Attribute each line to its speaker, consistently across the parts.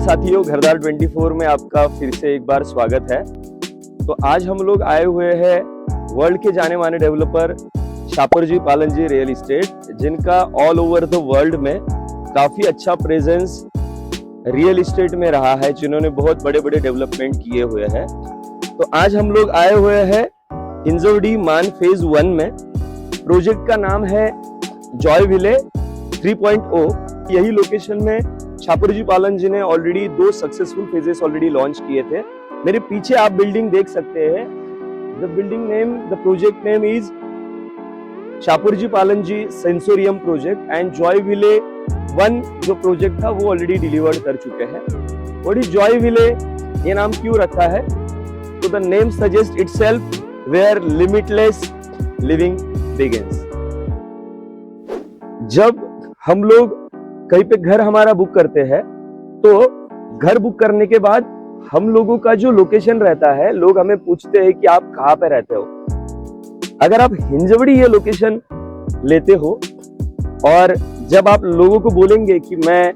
Speaker 1: साथियों, घरदार 24 में आपका फिर से एक बार स्वागत है। तो आज हम लोग आए हुए हैं वर्ल्ड के जाने माने डेवलपर शापरजी पालनजी रियल इस्टेट, जिनका ऑल ओवर द वर्ल्ड में काफी अच्छा प्रेजेंस रियल इस्टेट में रहा है, जिन्होंने बहुत बड़े बड़े डेवलपमेंट किए हुए हैं। तो आज हम लोग आए हुए हैं हिंजवडी मान फेज 1 में। प्रोजेक्ट का नाम है जॉय विले 3.0। यही लोकेशन में शापरजी पालन जी ने already 2 successful phases already launch किए थे। मेरे पीछे आप बिल्डिंग देख सकते हैं। The project name is Shapoorji पालन जी सेंसोरियम प्रोजेक्ट एंड जॉय विले 1 जो प्रोजेक्ट था वो ऑलरेडी डिलीवर्ड कर चुके हैं। व्हाट इज जॉय विले, ये नाम क्यों रखा है? तो the name suggest itself where limitless living begins. जब हम लोग कहीं पे घर हमारा बुक करते हैं तो घर बुक करने के बाद हम लोगों का जो लोकेशन रहता है, लोग हमें पूछते हैं कि आप कहाँ पे रहते हो। अगर आप हिंजवड़ी ये लोकेशन लेते हो और जब आप लोगों को बोलेंगे कि मैं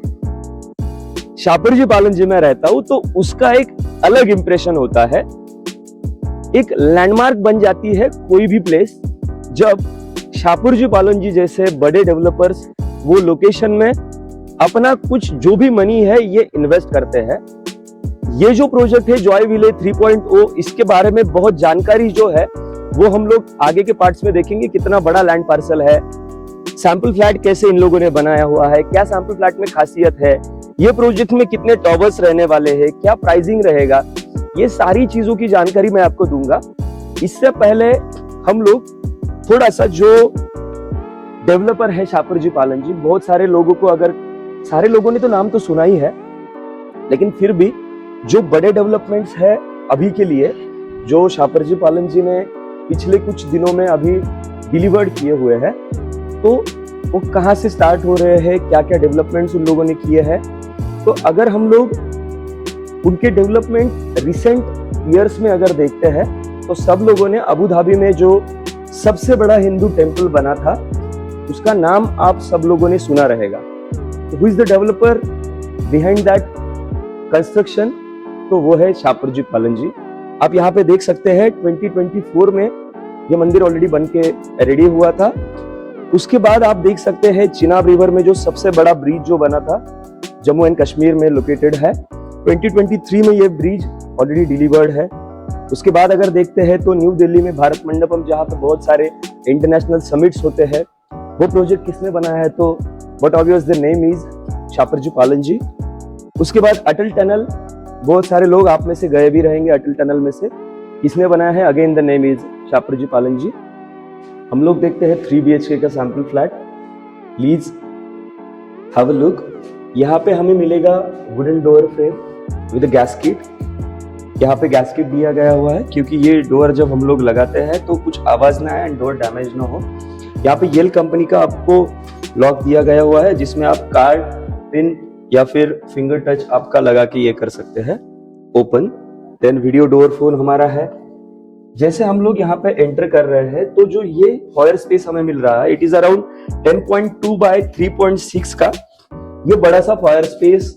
Speaker 1: शापरजी पालन जी में रहता हूं, तो उसका एक अलग इंप्रेशन होता है, एक लैंडमार्क बन जाती है कोई भी प्लेस जब शापरजी पालन जी जैसे बड़े डेवलपर्स वो लोकेशन में अपना कुछ जो भी मनी है ये इन्वेस्ट करते हैं। ये जो प्रोजेक्ट है जॉय विले 3.0, इसके बारे में बहुत जानकारी जो है वो हम लोग आगे के पार्ट्स में देखेंगे। कितना बड़ा लैंड पार्सल है, सैंपल फ्लैट कैसे इन लोगों ने बनाया हुआ है, क्या सैंपल फ्लैट में खासियत है, ये प्रोजेक्ट में कितने टॉवर्स रहने वाले हैं, क्या प्राइसिंग रहेगा, ये सारी चीजों की जानकारी मैं आपको दूंगा। इससे पहले हम लोग थोड़ा सा जो डेवलपर है शापरजी पालन जी, बहुत सारे लोगों को, अगर सारे लोगों ने तो नाम तो सुना ही है, लेकिन फिर भी जो बड़े डेवलपमेंट्स है अभी के लिए जो शापरजी पालन जी ने पिछले कुछ दिनों में अभी डिलीवर्ड किए हुए हैं, तो वो कहाँ से स्टार्ट हो रहे हैं, क्या क्या डेवलपमेंट्स उन लोगों ने किए हैं। तो अगर हम लोग उनके डेवलपमेंट रिसेंट ईयर्स में अगर देखते हैं तो सब लोगों ने अबू धाबी में जो सबसे बड़ा हिंदू टेम्पल बना था उसका नाम आप सब लोगों ने सुना रहेगा। Who is the developer behind that construction? तो वो है शापरजी पालन जी। आप यहाँ पे देख सकते हैं 2024 में ये मंदिर ऑलरेडी बन के रेडी हुआ था। उसके बाद आप देख सकते हैं चिनाब रिवर में जो सबसे बड़ा ब्रिज जो बना था, जम्मू एंड कश्मीर में लोकेटेड है। 2023 में ये ब्रिज ऑलरेडी डिलीवर्ड है। उसके बाद अगर देखते हैं तो न्यू दिल्ली में भारत मंडपम, जहाँ पे बहुत सारे इंटरनेशनल समिट्स होते हैं, वो प्रोजेक्ट किसने बनाया है? तो but obvious the name is Shapoorji Pallonji. उसके बाद अटल टनल, बहुत सारे लोग आप में से गए भी रहेंगे अटल टनल में से, किसने बनाया है? Again the name is Shapoorji पालन जी। हम लोग देखते हैं 3 BHK का sample flat. Please have a look. यहाँ पे हमें मिलेगा wooden door frame with gasket. यहाँ पे गैस्केट दिया गया हुआ है क्योंकि ये डोर जब हम लोग लगाते हैं तो कुछ आवाज ना आए एंड डोर डैमेज ना हो। यहाँ पे येल कंपनी का आपको लॉक दिया गया हुआ है जिसमें आप कार्ड, पिन या फिर फिंगर टच आपका लगा के ये कर सकते हैं open. Then video door phone हमारा है। जैसे हम लोग यहाँ पे एंटर कर रहे हैं तो जो ये फॉयर स्पेस हमें मिल रहा है, इट इज अराउंड 10.2 बाय 3.6 का ये बड़ा सा फायर स्पेस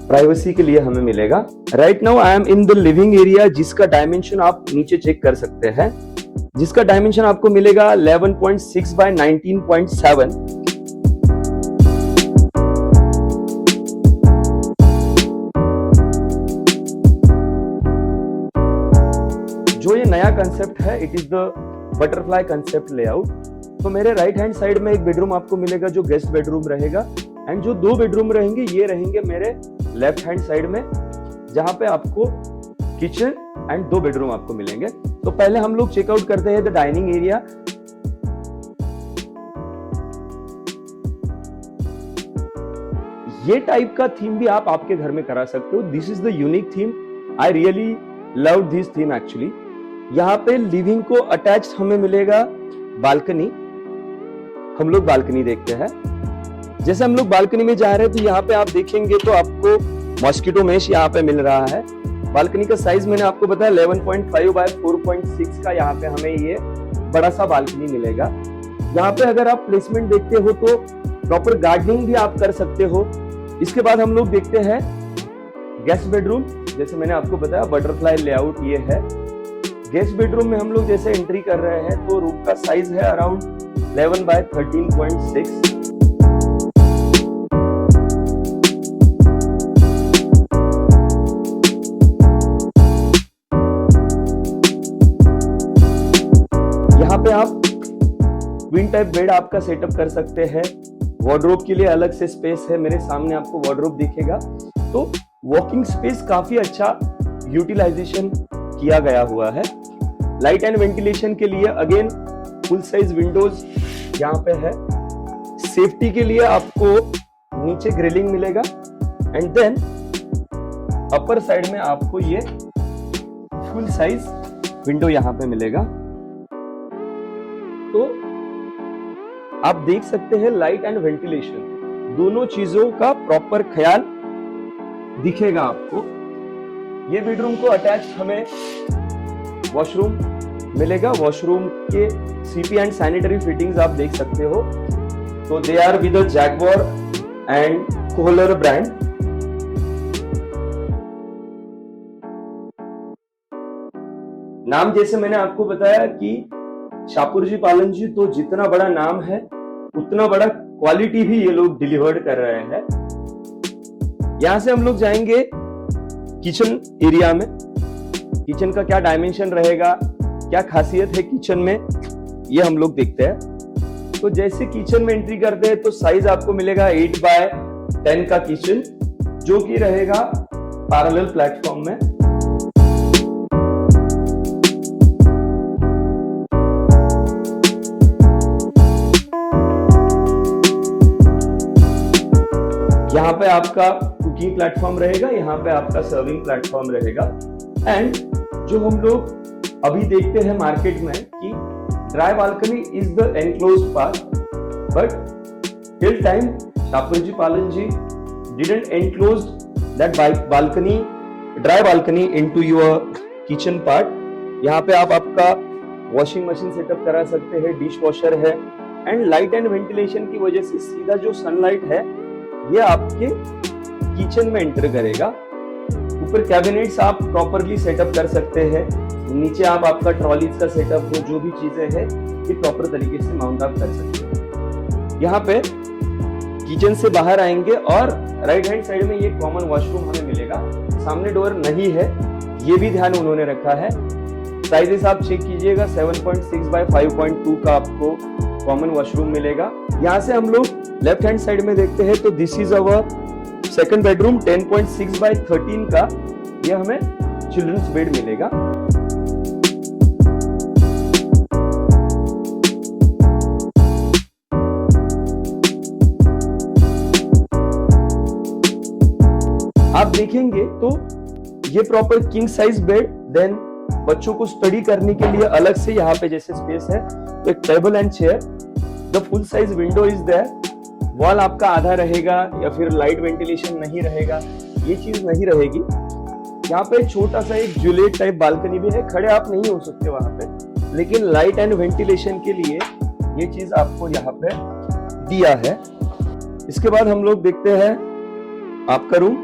Speaker 1: प्राइवेसी के लिए हमें मिलेगा। Right now I am in the living area, जिसका डायमेंशन आप नीचे चेक कर सकते हैं, जिसका डायमेंशन आपको मिलेगा 11.6 बाय 19.7। जो ये नया कंसेप्ट है, it is the butterfly concept layout. तो मेरे राइट हैंड साइड में एक बेडरूम आपको मिलेगा जो गेस्ट बेडरूम रहेगा, एंड जो 2 बेडरूम रहेंगे ये रहेंगे मेरे लेफ्ट हैंड साइड में, जहां पे आपको किचन एंड 2 बेडरूम आपको मिलेंगे। तो पहले हम लोग चेकआउट करते हैं द डाइनिंग एरिया। ये टाइप का थीम भी आप आपके घर में करा सकते हो। This is the unique theme. I really love this theme actually. यहाँ पे लिविंग को अटैच हमें मिलेगा बालकनी। हम लोग बालकनी देखते हैं। जैसे हम लोग बालकनी में जा रहे हैं तो यहाँ पे आप देखेंगे तो आपको मॉस्किटो मेश यहाँ पे मिल रहा है। बालकनी का साइज मैंने आपको बताया 11.5 बाय 4.6 का यहाँ पे हमें ये बड़ा सा बालकनी मिलेगा। यहाँ पे अगर आप प्लेसमेंट देखते हो तो प्रॉपर गार्डनिंग भी आप कर सकते हो। इसके बाद हम लोग देखते हैं गेस्ट बेडरूम, जैसे मैंने आपको बताया बटरफ्लाई लेआउट ये है। गेस्ट बेडरूम में हम लोग जैसे एंट्री कर रहे हैं तो रूम का साइज है अराउंड 11 बाय 13.6। यहाँ पे आप ट्विन टाइप बेड आपका सेटअप कर सकते हैं। वार्डरोब के लिए अलग से स्पेस है, मेरे सामने आपको वार्डरोब दिखेगा। तो वॉकिंग स्पेस काफी अच्छा यूटिलाइजेशन किया गया हुआ है। लाइट एंड वेंटिलेशन के लिए अगेन फुल साइज विंडोज यहाँ पे है। सेफ्टी के लिए आपको नीचे ग्रिलिंग मिलेगा एंड देन अपर साइड में आपको ये फुल साइज विंडो यहाँ पे मिलेगा। तो आप देख सकते हैं लाइट एंड वेंटिलेशन दोनों चीजों का प्रॉपर ख्याल दिखेगा आपको। ये बेडरूम को अटैच हमें वॉशरूम मिलेगा। वॉशरूम के सीपी एंड सैनिटरी फिटिंग्स आप देख सकते हो। तो they are with Jaguar and Kohler brand. नाम जैसे मैंने आपको बताया कि शाहपुर जी पालन जी, तो जितना बड़ा नाम है उतना बड़ा क्वालिटी भी ये लोग डिलीवर्ड कर रहे हैं। यहां से हम लोग जाएंगे किचन एरिया में। किचन का क्या डायमेंशन रहेगा, क्या खासियत है किचन में, ये हम लोग देखते हैं। तो जैसे किचन में एंट्री करते हैं तो साइज आपको मिलेगा 8 बाय 10 का किचन, जो कि रहेगा पैरेलल प्लेटफॉर्म में। यहाँ पे आपका कुकिंग प्लेटफॉर्म रहेगा, यहाँ पे आपका सर्विंग प्लेटफॉर्म रहेगा। एंड जो हम लोग अभी देखते हैं मार्केट में कि dry balcony is the enclosed part, but till time Shapoorji Pallonji didn't enclose that balcony, dry balcony into your kitchen part. यहाँ पे आप आपका वॉशिंग मशीन सेटअप करा सकते हैं, डिश वॉशर है एंड लाइट एंड वेंटिलेशन की वजह से सीधा जो सनलाइट है ये आपके किचन में एंटर करेगा। ऊपर कैबिनेट्स आप प्रॉपरली सेटअप कर सकते हैं। नीचे आप आपका ट्रॉलीज का सेटअप हो, जो भी चीजें हैं ये प्रॉपर तरीके से माउंट अप कर सकते हैं। यहाँ पे किचन से बाहर आएंगे और राइट हैंड साइड में ये कॉमन वॉशरूम हमें मिलेगा। सामने डोर नहीं है, ये भी ध्यान उन्होंने रखा है। साइजेस आप चेक कीजिएगा, 7.6 बाय 5.2 का आपको कॉमन वॉशरूम मिलेगा। यहाँ से हम लोग लेफ्ट हैंड साइड में देखते हैं तो this is our second bedroom 10.6 by 13 का। ये हमें चिल्ड्रंस बेड मिलेगा। आप देखेंगे तो ये proper king size bed, then बच्चों को स्टडी करने के लिए अलग से यहाँ पे जैसे स्पेस है तो एक table and chair. The full size window is there. Wall आपका आधा रहेगा या फिर लाइट वेंटिलेशन नहीं रहेगा, ये चीज नहीं रहेगी। यहाँ पे छोटा सा एक जूलियट टाइप बालकनी भी है, खड़े आप नहीं हो सकते वहां पे, लेकिन लाइट एंड वेंटिलेशन के लिए ये चीज आपको यहाँ पे दिया है। इसके बाद हम लोग देखते हैं आपका रूम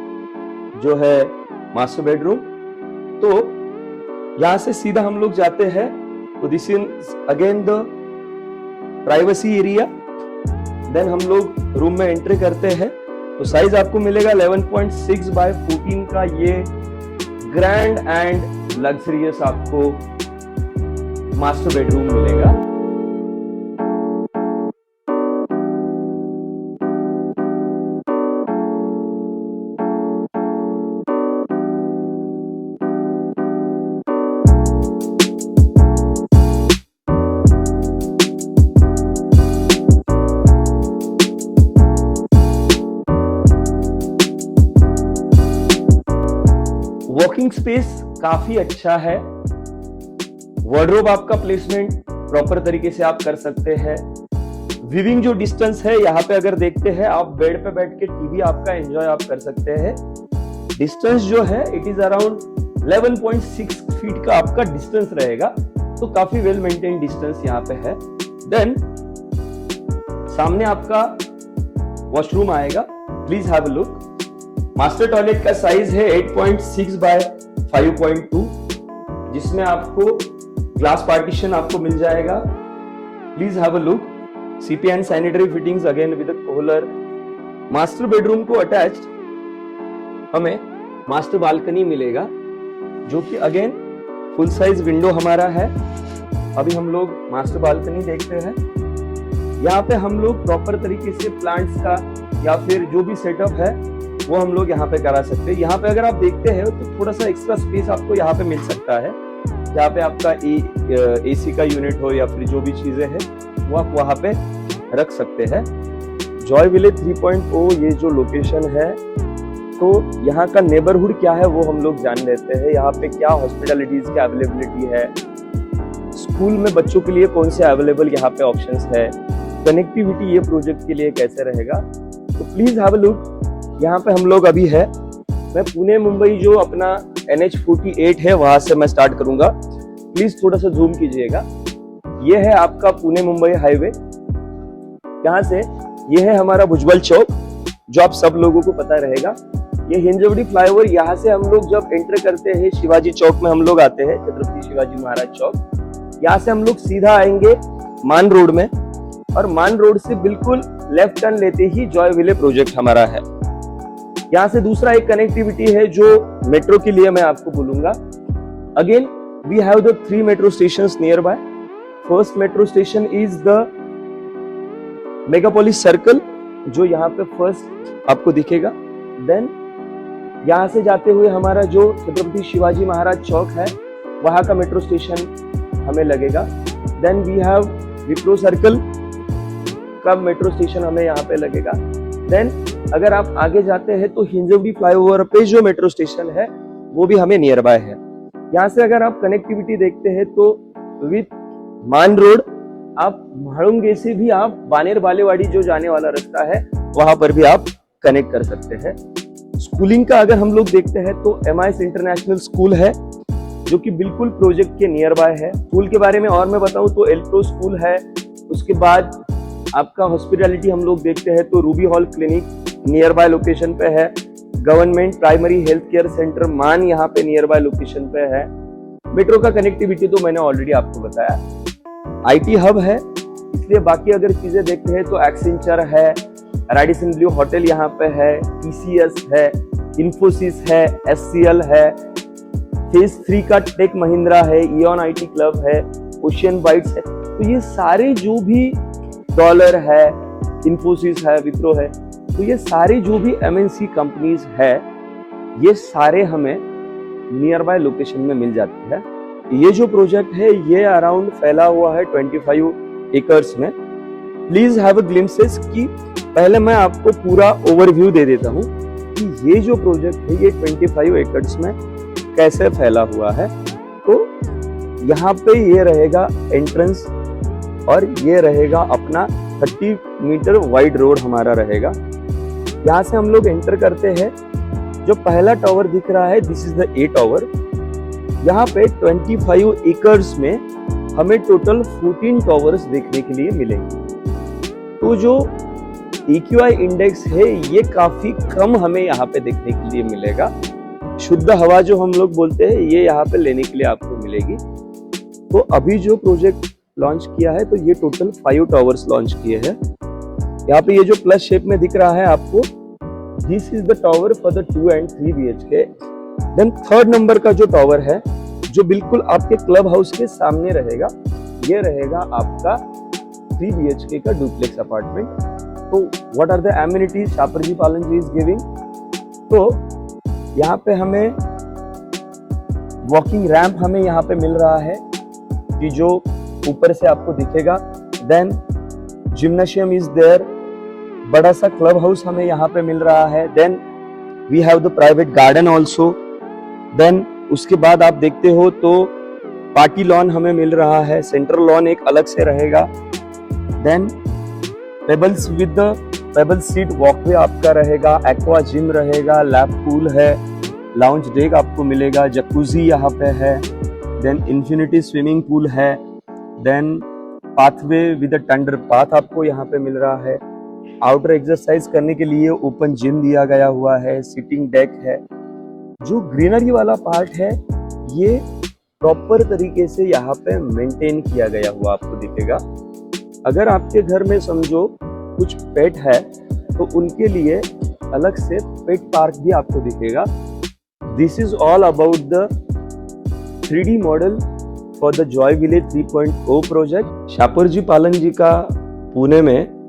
Speaker 1: जो है मास्टर बेडरूम। तो यहां से सीधा हम लोग जाते हैं तो this is again the privacy area. Then हम लोग रूम में एंट्री करते हैं तो साइज आपको मिलेगा 11.6 बाय 14 का। ये ग्रैंड एंड लग्जरियस आपको मास्टर बेडरूम मिलेगा। वॉकिंग स्पेस काफी अच्छा है। वार्डरोब आपका प्लेसमेंट प्रॉपर तरीके से आप कर सकते हैं। विविंग जो डिस्टेंस है यहाँ पे अगर देखते हैं आप, बेड पे बैठ के टीवी आपका एंजॉय आप कर सकते हैं। डिस्टेंस जो है इट इज अराउंड 11.6 फीट का आपका डिस्टेंस रहेगा, तो काफी वेल मेंटेन डिस्टेंस यहाँ पे है। देन सामने आपका वॉशरूम आएगा, please have a look. Master toilet का साइज है 8.6 बाय 5.2, जिसमें आपको ग्लास पार्टीशन आपको मिल जाएगा। Please have a look. CP and sanitary fittings again with cooler. Master bedroom को अटैच्ड हमें मास्टर बालकनी मिलेगा, जो कि अगेन फुल साइज विंडो हमारा है। अभी हम लोग मास्टर बालकनी देखते हैं। यहाँ पे हम लोग प्रॉपर तरीके से प्लांट्स का या फिर जो भी सेटअप है वो हम लोग यहाँ पे करा सकते हैं। यहाँ पे अगर आप देखते हैं तो थोड़ा सा एक्स्ट्रा स्पेस आपको यहाँ पे मिल सकता है, जहाँ पे आपका एसी का यूनिट हो या फिर जो भी चीजें हैं वो आप वहाँ पे रख सकते हैं। जॉय विलेज 3.0 ये जो लोकेशन है, तो यहाँ का नेबरहुड क्या है वो हम लोग जान लेते हैं। यहाँ पे क्या हॉस्पिटलिटीज की अवेलेबिलिटी है, स्कूल में बच्चों के लिए कौन से अवेलेबल यहाँ पे ऑप्शंस है, कनेक्टिविटी ये प्रोजेक्ट के लिए कैसे रहेगा। तो प्लीज हैव अ लुक। यहाँ पे हम लोग अभी है, मैं पुणे मुंबई जो अपना NH48 है वहां से मैं स्टार्ट करूंगा। प्लीज थोड़ा सा जूम कीजिएगा। ये है आपका पुणे मुंबई हाईवे। यहाँ से ये है हमारा भुजबल चौक, जो आप सब लोगों को पता रहेगा। ये हिंजवड़ी फ्लाईओवर, यहाँ से हम लोग जब एंटर करते हैं शिवाजी चौक में हम लोग आते हैं, छत्रपति शिवाजी महाराज चौक। यहाँ से हम लोग सीधा आएंगे मान रोड में, और मान रोड से बिल्कुल लेफ्ट टर्न लेते ही जॉय विले प्रोजेक्ट हमारा है। यहाँ से दूसरा एक कनेक्टिविटी है जो मेट्रो के लिए मैं आपको बोलूंगा। Again we have the 3 metro stations nearby. First metro station is the Megapolis circle, जो यहाँ पे फर्स्ट आपको दिखेगा। देन यहाँ से जाते हुए हमारा जो छत्रपति शिवाजी महाराज चौक है वहां का मेट्रो स्टेशन हमें लगेगा। Then we have Wipro circle का मेट्रो स्टेशन हमें यहाँ पे लगेगा। देन अगर आप आगे जाते हैं तो हिंजवड़ी फ्लाईओवर पे जो मेट्रो स्टेशन है वो भी हमें नियर बाय है। यहाँ से अगर आप कनेक्टिविटी देखते हैं तो विथ मान रोड आप म्हाळुंगे से भी आप बानेर बालेवाड़ी जो जाने वाला रास्ता है वहां पर भी आप कनेक्ट कर सकते हैं। स्कूलिंग का अगर हम लोग देखते हैं तो MIS इंटरनेशनल स्कूल है, जो कि बिल्कुल प्रोजेक्ट के नियर बाय है। स्कूल के बारे में और मैं बताऊं तो एल्प्रो स्कूल है। उसके बाद आपका हॉस्पिटैलिटी हम लोग देखते हैं तो Ruby hall clinic near by location पे है। Government primary health care centre मान यहाँ पे नियर बाय लोकेशन पे है। मेट्रो का कनेक्टिविटी तो मैंने ऑलरेडी आपको बताया। IT हब है, इसलिए बाकी अगर चीजें देखते हैं तो एक्सेंचर है, रेडिसन ब्लू होटल यहाँ पे है, TCS है, इन्फोसिस है, SCL है, फेज 3 का टेक महिंद्रा है, इयन IT क्लब है, ओशियन बाइट्स है। तो ये सारे जो भी डॉलर है, इन्फोसिस है, विप्रो है, तो ये सारे जो भी MNC कंपनीज है ये सारे हमें नियर बाय लोकेशन में मिल जाती है। ये जो प्रोजेक्ट है ये अराउंड फैला हुआ है 25 एकर्स में। प्लीज हैव अ ग्लिम्सेस कि पहले मैं आपको पूरा ओवरव्यू दे देता हूँ कि ये जो प्रोजेक्ट है ये 25 एकर्स में कैसे फैला हुआ है। तो यहाँ पे ये रहेगा एंट्रेंस और ये रहेगा अपना 30 मीटर वाइड रोड हमारा रहेगा। यहाँ से हम लोग एंटर करते हैं। जो पहला टावर दिख रहा है this is the A tower. यहाँ पे 25 एकर्स में हमें टोटल 14 टावर्स देखने के लिए मिलेंगे। तो जो AQI इंडेक्स है ये काफी कम हमें यहाँ पे देखने के लिए मिलेगा। शुद्ध हवा जो हम लोग बोलते हैं ये यहाँ पे लेने के लिए आपको मिलेगी। तो अभी जो प्रोजेक्ट लॉन्च किया है तो ये टोटल 5 टावर्स लॉन्च किए हैं। यहाँ पे ये जो प्लस शेप में दिख रहा है आपको, this is the tower for the 2 and 3 BHK। देन थर्ड नंबर का जो टावर है जो बिल्कुल आपके क्लब हाउस के सामने रहेगा, ये रहेगा आपका 3 BHK का डुप्लेक्स अपार्टमेंट। तो व्हाट आर द एमिनिटीज शापरजी पालन जी इज गिविंग। तो यहाँ पे हमें वॉकिंग रैंप हमें यहाँ पे मिल रहा है कि जो ऊपर से आपको दिखेगा। देन जिम्नाशियम इज देयर, बड़ा सा क्लब हाउस हमें यहाँ पे मिल रहा है। Then we have the private garden also. Then उसके बाद आप देखते हो तो पार्टी लॉन हमें मिल रहा है, सेंट्रल लॉन एक अलग से रहेगा। Then pebbles with the pebble seat walkway आपका रहेगा, एक्वा जिम रहेगा, लैब पूल है, लाउंज डेक आपको मिलेगा, जकूजी यहाँ पे है। देन इन्फिनिटी स्विमिंग पूल है। Then pathway with a tender path आपको यहाँ पे मिल रहा है। आउटर एक्सरसाइज करने के लिए ओपन जिम दिया गया हुआ है, सिटिंग डेक है। जो ग्रीनरी वाला पार्ट है ये प्रॉपर तरीके से यहाँ पे मेंटेन किया गया हुआ आपको दिखेगा। अगर आपके घर में समझो कुछ पेट है तो उनके लिए अलग से पेट पार्क भी आपको दिखेगा। This is all about the 3D model for the Joy village 3.0 project. Shapoorji पालन जी का पुणे में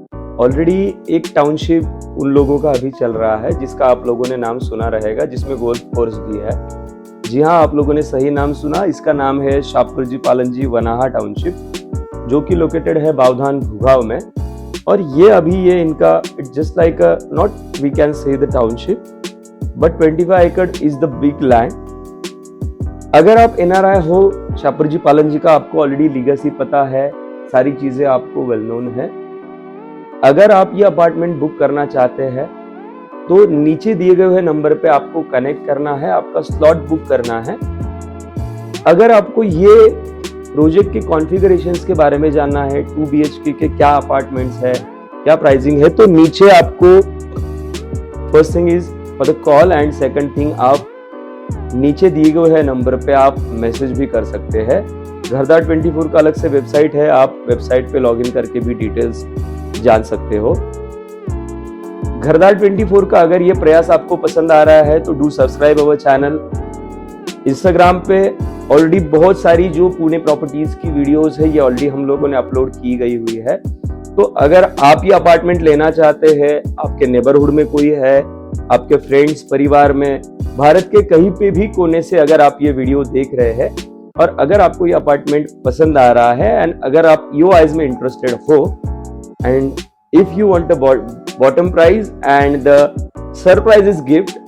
Speaker 1: ऑलरेडी एक टाउनशिप उन लोगों का अभी चल रहा है जिसका आप लोगों ने नाम सुना रहेगा, जिसमें गोल्फ कोर्स भी है। जी हाँ, आप लोगों ने सही नाम सुना। इसका नाम है शापुरजी पालन जी वनाहा टाउनशिप, जो कि लोकेटेड है बावधान भूगांव में। और ये अभी ये इनका it's just like not we can say the township but 25 acre is the big land. अगर आप NRI हो, शापुरजी पालन जी का आपको ऑलरेडी लीगेसी पता है, सारी चीजें आपको वेल नोन है। अगर आप ये अपार्टमेंट बुक करना चाहते हैं तो नीचे दिए गए हुए नंबर पे आपको कनेक्ट करना है, आपका स्लॉट बुक करना है। अगर आपको ये प्रोजेक्ट के कॉन्फ़िगरेशंस के बारे में जानना है, 2 BHK के क्या अपार्टमेंट्स है, क्या प्राइसिंग है, तो नीचे आपको first thing is for the call and second thing आप नीचे दिए गए है नंबर पे आप मैसेज भी कर सकते हैं। घरदार 24 का अलग से वेबसाइट है, आप वेबसाइट पे लॉगिन करके भी डिटेल्स जान सकते हो। घरदार 24 का अगर ये प्रयास आपको पसंद आ रहा है तो do subscribe our channel. Instagram पे ऑलरेडी बहुत सारी जो पुणे प्रॉपर्टीज की वीडियोस है ये ऑलरेडी हम लोगों ने अपलोड की गई हुई है। तो अगर आप ये अपार्टमेंट लेना चाहते हैं, आपके नेबरहुड में कोई है, आपके फ्रेंड्स परिवार में, भारत के कहीं पे भी कोने से अगर आप ये वीडियो देख रहे हैं और अगर आपको ये अपार्टमेंट पसंद आ रहा है एंड अगर आप EOIs में इंटरेस्टेड हो and if you want a bottom price and the surprises gift,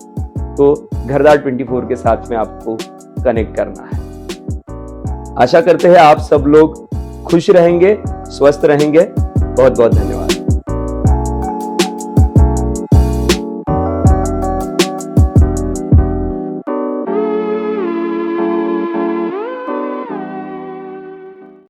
Speaker 1: तो घरदार 24 के साथ में आपको कनेक्ट करना है। आशा करते हैं आप सब लोग खुश रहेंगे, स्वस्थ रहेंगे। बहुत बहुत धन्यवाद।